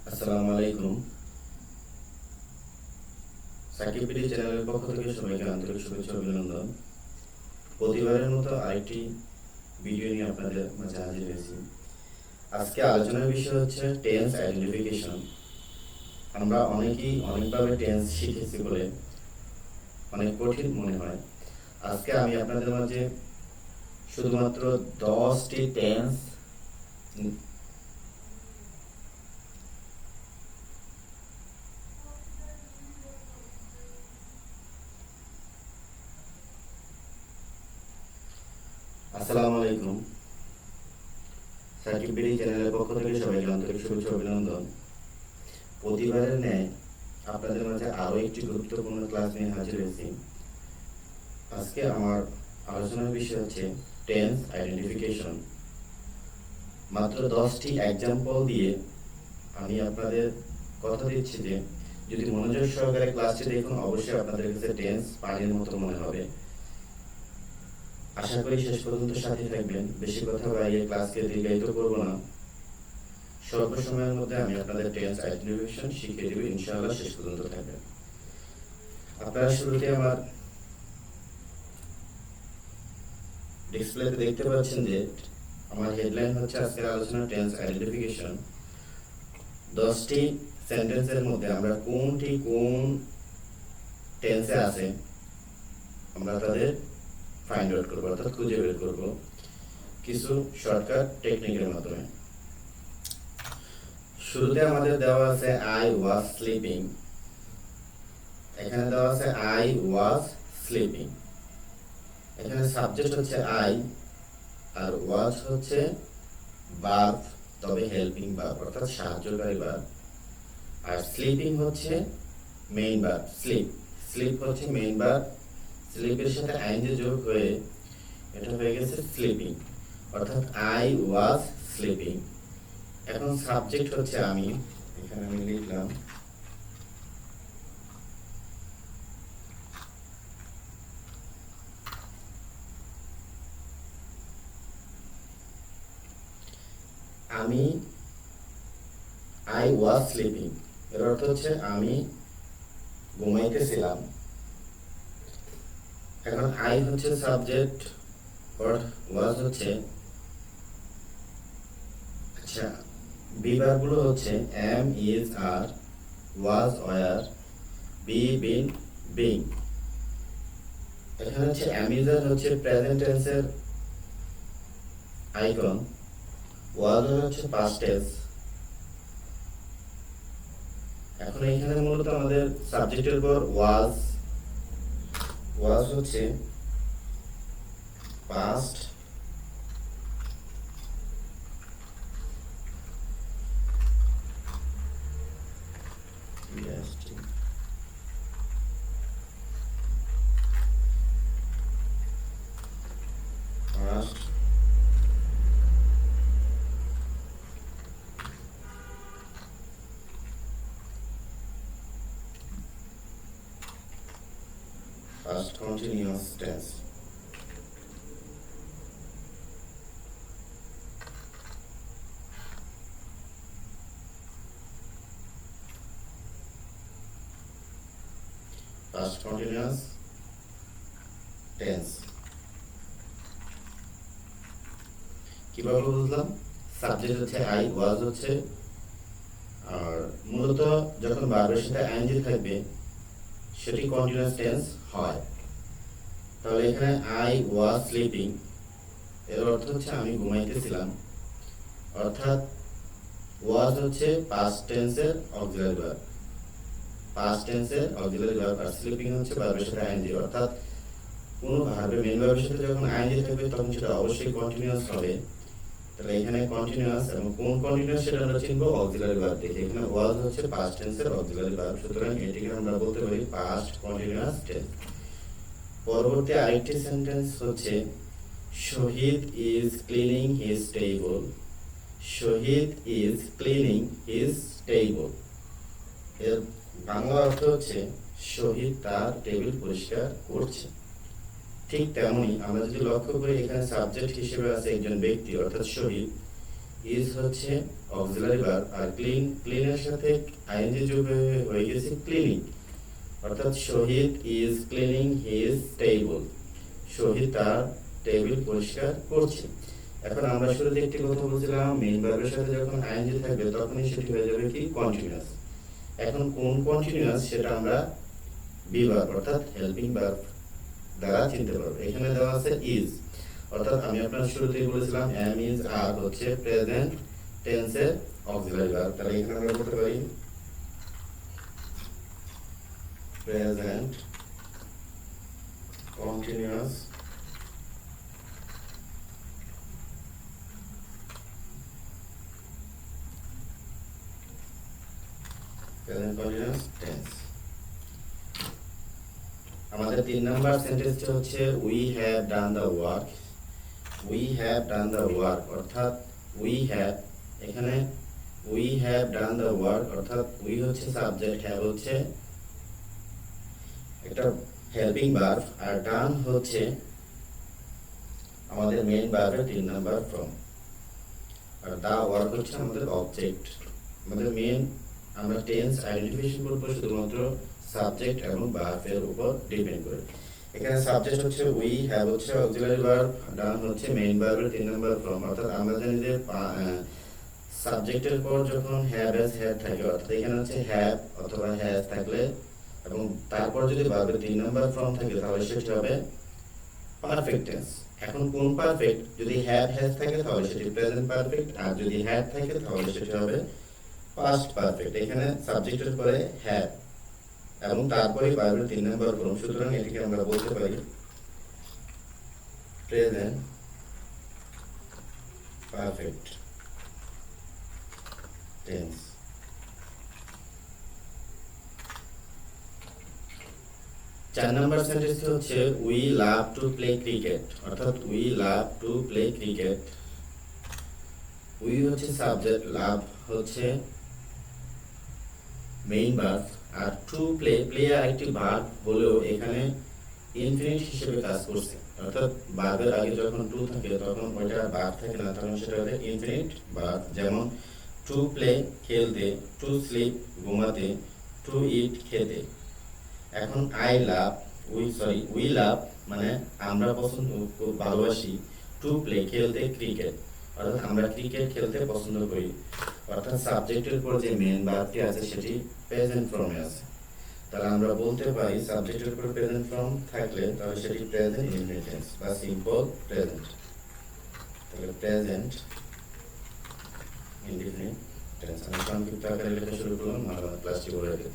আসসালামু আলাইকুম। সাকিব চ্যানেলের পক্ষ থেকে সবাইকে আন্তরিক শুভেচ্ছা অভিনন্দন। প্রতিবারের মতো আরেকটি ভিডিও নিয়ে আপনাদের মাঝে হাজির হয়েছি। আজকে আলোচনার বিষয় হচ্ছে টেন্স আইডেন্টিফিকেশন। আমরা অনেকেই অনেকভাবে টেন্স শিখেছি বলে অনেক কঠিন মনে হয়। আজকে আমি আপনাদের মাঝে শুধুমাত্র 10টি টেন্স আসসালামু আলাইকুম। সাকিব চ্যানেলের পক্ষ থেকে সবাইকে আন্তরিক শুভেচ্ছা অভিনন্দন। প্রতিবারের ন্যায় আপনাদের মাঝে আরও একটি গুরুত্বপূর্ণ ক্লাস নিয়ে হাজির হয়েছি। আজকে আমার আলোচনার বিষয় হচ্ছে টেন্স আইডেন্টিফিকেশন। মাত্র 10টি এক্সাম্পল দিয়ে আমি আপনাদের কথা দিচ্ছি যে যদি মনোযোগ সহকারে ক্লাসটি দেখুন অবশ্যই আপনাদের কাছে টেন্স পানির মতো মনে হবে। আশা করি শেষ পর্যন্ত সাথে থাকবেন। বেশি কথা বাড়িয়ে ক্লাসকে দীর্ঘায়িত করব না। স্বল্প সময়ের মধ্যে আমি আপনাদের টেন্স আইডেন্টিফিকেশন শিখিয়ে দেব, ইনশাআল্লাহ শেষ পর্যন্ত থাকবেন। আপনারা শুরুতে আমার ডিসপ্লেতে দেখতে পাচ্ছেন যে আমার হেডলাইন হচ্ছে আজকের আলোচনা টেন্স আইডেন্টিফিকেশন। 10টি সেন্টেন্সের মধ্যে আমরা কোনটি কোন টেন্সে আছে আমরা তাদের ফাইন্ড আউট করবো, অর্থাৎ খুঁজে বের করবো কিছু শর্টকাট টেকনিকের মাধ্যমে। শুরুতে আমাদের দেওয়া আছে আই ওয়াজ স্লিপিং। এখানে দেওয়া আছে আই ওয়াজ স্লিপিং। এখানে সাবজেক্ট হচ্ছে আই আর ওয়াজ হচ্ছে ভার্ব, তবে হেল্পিং ভার্ব অর্থাৎ সাহায্যকারী ভার্ব। আর স্লিপিং হচ্ছে মেইন ভার্ব। স্লিপ হচ্ছে মেইন ভার্ব। স্লিপের সাথে আইএনজি যোগ হয়ে এটা হয়ে গেছে স্লিপিং, অর্থাৎ আই ওয়াজ স্লিপিং। এখন সাবজেক্ট হচ্ছে আমি, এখানে আমি লিখলাম আমি, আই ওয়াজ স্লিপিং এর অর্থ হচ্ছে আমি ঘুমাইতেছিলাম। এখন আই হচ্ছে সাবজেক্ট, ওয়াজ হচ্ছে, আচ্ছা বিভাগগুলো হচ্ছে am is are, was were, be been being. এখানে হচ্ছে এম ইজ আর হচ্ছে প্রেজেন্ট টেন্সের আইকন, ওয়াজ হচ্ছে পাস্ট টেন্স। এখন এখানে মূলত আমাদের সাবজেক্টের পর ওয়াজ হচ্ছে past, past past continuous tense। past continuous tense কিভাবে বুঝলাম? সাবজেক্ট হচ্ছে আই, ওয়াজ হচ্ছে, আর মূলত যখন ভার্বের সাথে আইএনজি থাকবে সেটি কন্টিনিউয়াস টেন্স হয়। তাহলে এখানে আই ওয়াজ স্লিপিং এর অর্থ হচ্ছে আমি ঘুমাইতেছিলাম, অর্থাৎ ওয়াজ হচ্ছে পাস্ট টেন্সের অক্সিলারি ভার্ব, আর স্লিপিং হচ্ছে ভার্বের সাথে আইএনজি। অর্থাৎ কোনো ভার্বের মেইন ভার্বের সাথে যখন আইএনজি থাকবে তখন সেটা অবশ্যই কন্টিনিউয়াস হবে। তাহলে এখানে কন্টিনিউয়াস, এবং কোন কন্টিনিউয়াস সেটা আমরা চিনবো অক্সিলারি ভার্ব দেখে। এখানে ওয়াজ হচ্ছে পাস্ট টেন্সের অক্সিলারি ভার্ব, সুতরাং এটিকে আমরা বলতে পারি পাস্ট কন্টিনিউয়াস টেন্স। পরবর্তী আরেকটি সেন্টেন্স হচ্ছে Shahid is cleaning his table. Shahid is cleaning his table এর বাংলা অর্থ হচ্ছে শহীদ তার টেবিল পরিষ্কার করছে। ঠিক তেমনি আমরা যদি লক্ষ্য করি এখানে সাবজেক্ট হিসেবে আছে একজন ব্যক্তি, অর্থাৎ শহীদ। ইজ হচ্ছে অক্সিলারি ভার্ব, আর ক্লিনের সাথে আইএনজি যোগ হয়ে গেছে ক্লিনিং, অর্থাৎ শহীদ ইজ ক্লিনিং হিজ টেবিল, শহীদ তার টেবিল পরিষ্কার করছে। এখন আমরা শুরুতে একটি কথা বলছিলাম, মেইন ভার্বের সাথে যখন আইএনজি থাকবে তখনই সেটি হয়ে যাবে কি কন্টিনিউয়াস। এখন কোন কন্টিনিউয়াস সেটা আমরা বি ভার্ব অর্থাৎ হেল্পিং ভার্ব দ্বারা চিনতে পারবো। এখানে দেওয়া আছে ইজ, অর্থাৎ আমি আপনার শুরুতেই বলেছিলাম এম ইজ আর হচ্ছে প্রেজেন্ট টেন্সের অক্সিলারি ভার্ব। তাহলে এখানে আমরা বলতে পারি প্রেজেন্ট কন্টিনিউয়াস টেন্স। আমাদের 3 নাম্বার সেন্টেন্সটা হচ্ছে we have done the work. We have done the work অর্থাৎ উই হ্যাভ, এখানে we have done the work অর্থাৎ উই হচ্ছে সাবজেক্ট, হ্যাভ হচ্ছে একটা হেল্পিং ভার্ব, আর ডান হচ্ছে আমাদের মেইন ভার্বের 3 নাম্বার ফর্ম, আর দা ওয়ার্ক হচ্ছে আমাদের অবজেক্ট। আমাদের মেইন আমরা টেন্স আইডেন্টিফিকেশন করব শুধুমাত্র সাবজেক্ট এবং ভার্বের উপর ডিপেন্ড করে। এখানে সাবজেক্ট হচ্ছে উই, হ্যাভ হচ্ছে অক্সিলারি ভার্ব, ডান হচ্ছে মেইন ভার্বের 3 নাম্বার ফর্ম। অর্থাৎ আমরা জানি যে সাবজেক্টের পর যখন হ্যাভ এস হ্যাড থাকে, অর্থাৎ এখানে হচ্ছে হ্যাভ অথবা হ্যাজ থাকলে এবং তারপর যদি ভার্বের 3 নাম্বার ফর্ম থাকে তাহলে সেটি হবে পারফেক্ট টেন্স। এখন কোন পারফেক্ট? যদি হ্যাভ হ্যাজ থাকে তাহলে সেটি প্রেজেন্ট পারফেক্ট, আর যদি হ্যাড থাকে তাহলে সেটি হবে পাস্ট পারফেক্ট। এখানে সাবজেক্টের পরে হ্যাভ এবং তারপরে ভার্বের 3 নাম্বার ফর্ম, সুতরাং এটিকে আমরা বলতে পারি present perfect tense. 4 number sentence হচ্ছে we love to play cricket অর্থাৎ we love to play cricket. We হচ্ছে সাবজেক্ট, লাভ হচ্ছে মেইন ভার্ব, আর টু প্লে, প্লে আরেকটি ভার্ব হলেও এখানে ইনফিনিট হিসেবে কাজ করছে, অর্থাৎ ভার্বের আগে যখন টু থাকে তখন ওইটা ভার্ব থাকে না, তখন সেটা হচ্ছে ইনফিনিট ভার্ব। যেমন টু প্লে খেলতে, টু স্লিপ ঘুমাতে, টু ইট খেতে। এখন উই লাভ মানে আমরা পছন্দ ভালোবাসি, টু প্লে খেলতে ক্রিকেট, অর্থাৎ আমরা ক্রিকেট খেলতে পছন্দ করি। অর্থাৎ সাবজেক্টের পর যে মেইন ভার্বটি আছে সেটি প্রেজেন্ট ফর্মে আছে। তাহলে আমরা বলতে পারি সাবজেক্টের পর প্রেজেন্ট ফর্ম থাকলে তাহলে সেটি প্রেজেন্ট ইনডিফিনিট টেন্স বা সিম্পল প্রেজেন্ট। তাহলে প্রেজেন্ট ইনডিফিনিট টেন্স। আমি সংক্ষিপ্ত আকারে লেখা শুরু করলাম, আমার ক্লাসটি বলে দিই।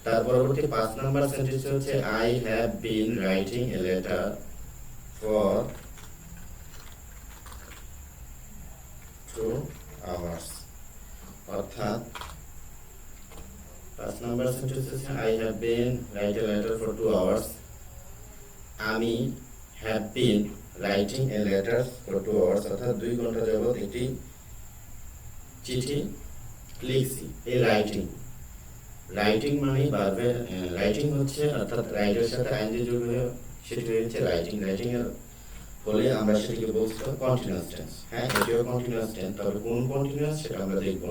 তার পরবর্তী 5 নাম্বার সেন্টেন্স হচ্ছে I have been writing a letter for 2 hours অর্থাৎ 5 নাম্বার সেন্টেন্স হচ্ছে I have been write a letter for 2 hours। আমি have been writing a letter for 2 hours অর্থাৎ 2 ঘন্টা যাবত একটি চিঠি লিখছি। এই রাইটিং মানে ভার্বের রাইটিং হচ্ছে অর্থাৎ রাইটের সাথে আইএনজি যোগ হয়ে সেটি হচ্ছে রাইটিং এর ফলে আমরা সেটিকে বলছি কন্টিনিউয়াস টেন্স। হ্যাঁ, এটিও কন্টিনিউয়াস টেন্স, তবে কোন কন্টিনিউয়াস সেটা আমরা দেখব।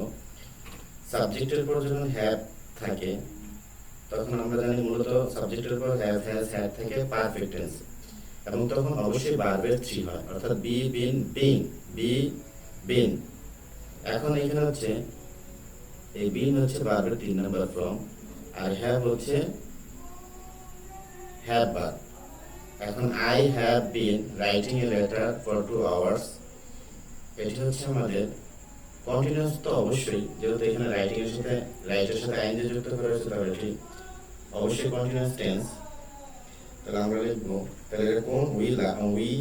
সাবজেক্টের পর যখন হ্যাভ থাকে তখন আমরা জানি মূলত সাবজেক্টের পর হ্যাভ হ্যাজ হ্যাড থাকে পারফেক্ট টেন্স, এবং তখন অবশ্যই ভার্বের 3 হয় অর্থাৎ বি বিন। এখন এখানে হচ্ছে এই বিন হচ্ছে ভার্বের 3 নাম্বার ফর্ম, আর হ্যাভ হচ্ছে হ্যাভ ভার্ব। এখন I have been writing a letter for 2 hours, এটি হচ্ছে আমাদের কন্টিনিউয়াস তো অবশ্যই, যেহেতু এখানে রাইটের সাথে আইএনজি যুক্ত করা হয়েছে তাহলে এটি অবশ্যই কন্টিনিউয়াস টেন্স। তাহলে আমরা লিখব, তাহলে এরকম উই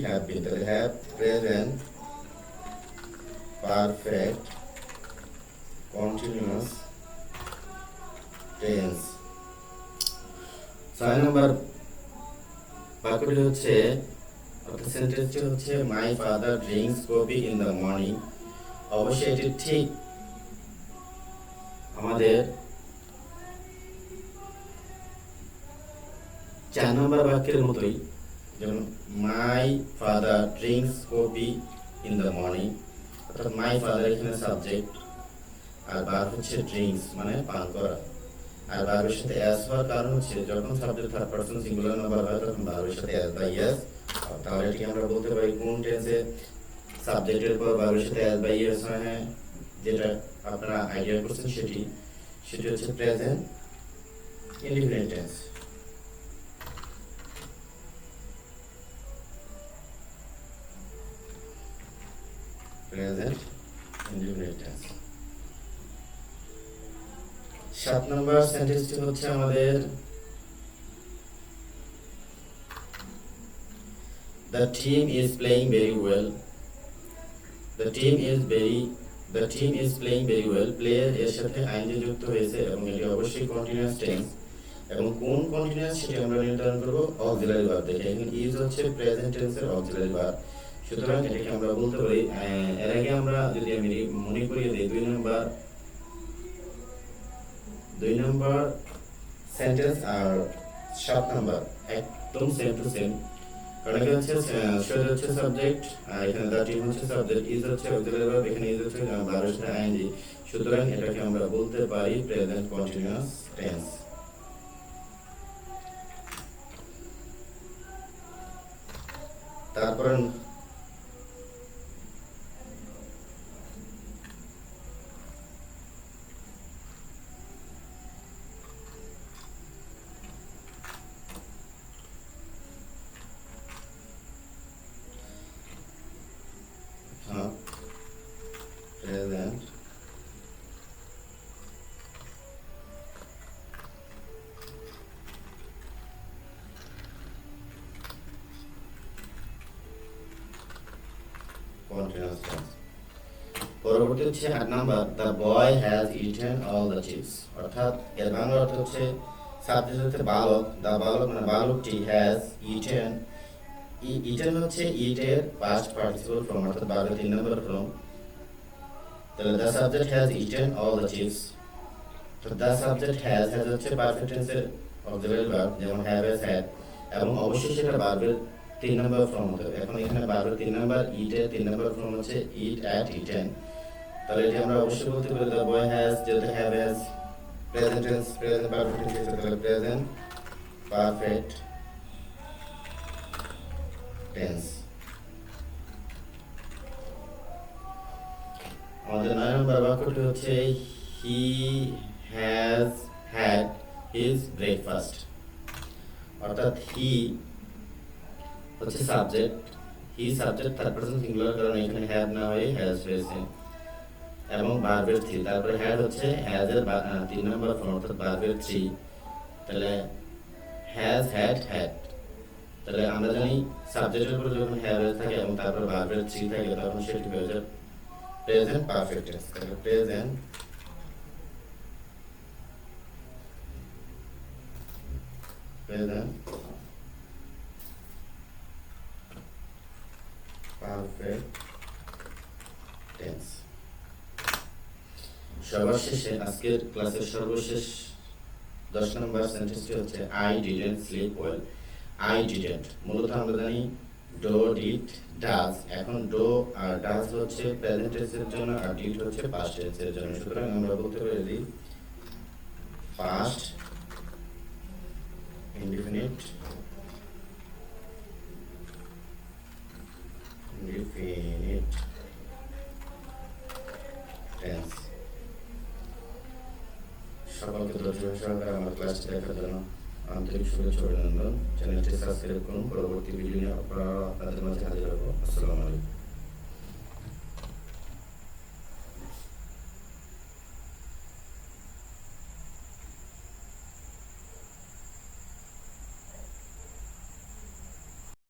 হ্যাভ বিন, তাহলে have present perfect continuous tense. 6 number বাক্যটি হচ্ছে অর্থাৎ সেন্টেন্সটি হচ্ছে my father drinks coffee in the morning. অবশ্যই এটি ঠিক আমাদের 4 নম্বর বাক্যের মতোই, যেমন my father drinks coffee in the morning, অর্থাৎ মাই ফাদার এখানে সাবজেক্ট, আর ভার্ব হচ্ছে ড্রিঙ্কস মানে পান করা। আর ভার্বের সাথে অ্যাস হওয়ার কারণ হচ্ছে যখন subject third person singular number হয় তখন ভার্বের সাথে অ্যাস বা ইয়েস। তাহলে এটি আমরা বলতে পারি কোন টেন্সে সাবজেক্টের পর ভার্বের সাথে অ্যাস বা ইয়েস হয়। হ্যাঁ, যেটা আপনারা আইডিয়া করছেন সেটি হচ্ছে present indefinite tense. Present indefinite tense. 7 নম্বর সেন্টেন্সটি হচ্ছে আমাদের The team is playing very well. The team is playing very well. Player এর সাথে আইএনজি যুক্ত হয়েছে এবং এটি অবশ্যই কন্টিনিউয়াস টেন্স। এবং কোন কন্টিনিউয়াস সেটি আমরা নির্ধারণ করব অক্সিলারি ভার্ব দেখে। এখানে ইজ হচ্ছে প্রেজেন্ট টেন্সের অক্সিলারি ভার্ব। সুতরাং এটাকে আমরা বলতে পারি, এর আগে আমরা যদি আমি মনে করিয়ে দিই 2 নম্বর সেন্টেন্স আর 7 নম্বর একদম সেম টু সেম। কারণ এখানে হচ্ছে শোজ হচ্ছে সাবজেক্ট, আর এখানে দ্য টিম হচ্ছে সাবজেক্ট, ইজ হচ্ছে অক্সিলারি ভার্ব, এখানে ইজ হচ্ছে ভার্বের সাথে আইএনজি। সুতরাং এটাকে আমরা বলতে পারি প্রেজেন্ট কন্টিনিউয়াস টেন্স। তারপর present continuous tense। পরবর্তী হচ্ছে 8 number the boy has eaten all the chips. অর্থাৎ এর বাংলা অর্থ হচ্ছে সাবজেক্ট হচ্ছে বালক, দ্য বালক মানে বালকটি হ্যাজ ইটেন। ইটেন হচ্ছে ইটের পাস্ট পার্টিসিপল ফর্ম, অর্থাৎ ভার্বের 3 নম্বর ফর্ম। তাহলে the subject has eaten all the chips. তো দ্য সাবজেক্ট হ্যাজ হচ্ছে পারফেক্ট টেন্সের অক্সিলারি ভার্ব, যেমন হ্যাভ হ্যাজ হ্যাড, এবং অবশ্যই সেটা ভার্বের 3 নম্বর ফর্ম হতে হবে। এখন এখানে ভার্বের 3 নম্বর ইটের 3 নম্বর ফর্ম হচ্ছে ইট অ্যাট ইটেন। তাহলে এটি আমরা অবশ্যই বলতে পারি দ্য বয় হ্যাজ, যেহেতু have has present tense, present perfect tense, তাহলে প্রেজেন্ট পারফেক্ট টেন্স। আমাদের 9 নম্বর বাক্যটি হচ্ছে he has had his breakfast. অর্থাৎ হি হচ্ছে subject, he subject third person singular, কারণ এখানে হ্যাভ না হয়ে হ্যাজ হয়েছে, এবং ভার্বের 3, তারপরে হ্যাড হচ্ছে হ্যাজ এর 3 নম্বর ফর্ম, অর্থাৎ ভার্বের 3। তাহলে হ্যাজ হ্যাড হ্যাড। তাহলে আমরা জানি সাবজেক্টের উপরে যখন হ্যাভ থাকে এবং তারপর ভার্বের 3 থাকে তখন সেটি হয়ে যায় প্রেজেন্ট পারফেক্ট টেন্স। তাহলে প্রেজেন্ট পারফেক্ট টেন্স। সবার শেষে আজকের ক্লাসের সর্বশেষ 10 নম্বর সেন্টেন্সটি হচ্ছে I didn't slip well. I didn't মূলত আমরা জানি ডো ডিড ডাজ। এখন ডো আর ডাজ হচ্ছে প্রেজেন্ট টেন্সের জন্য, আর ডিড হচ্ছে পাস্ট টেন্সের জন্য। সুতরাং আমরা বলতে পারি পাস্ট ইনডিফিনিট টেন্স। সকলকে ধৈর্য সহকারে আমার ক্লাসটি দেখার জন্য আন্তরিক শুভেচ্ছা অভিনন্দন। চ্যানেলটি সাবস্ক্রাইব করুন। পরবর্তী ভিডিও নিয়ে আপনাদের মাঝে হাজির হবো। আসসালামু আলাইকুম।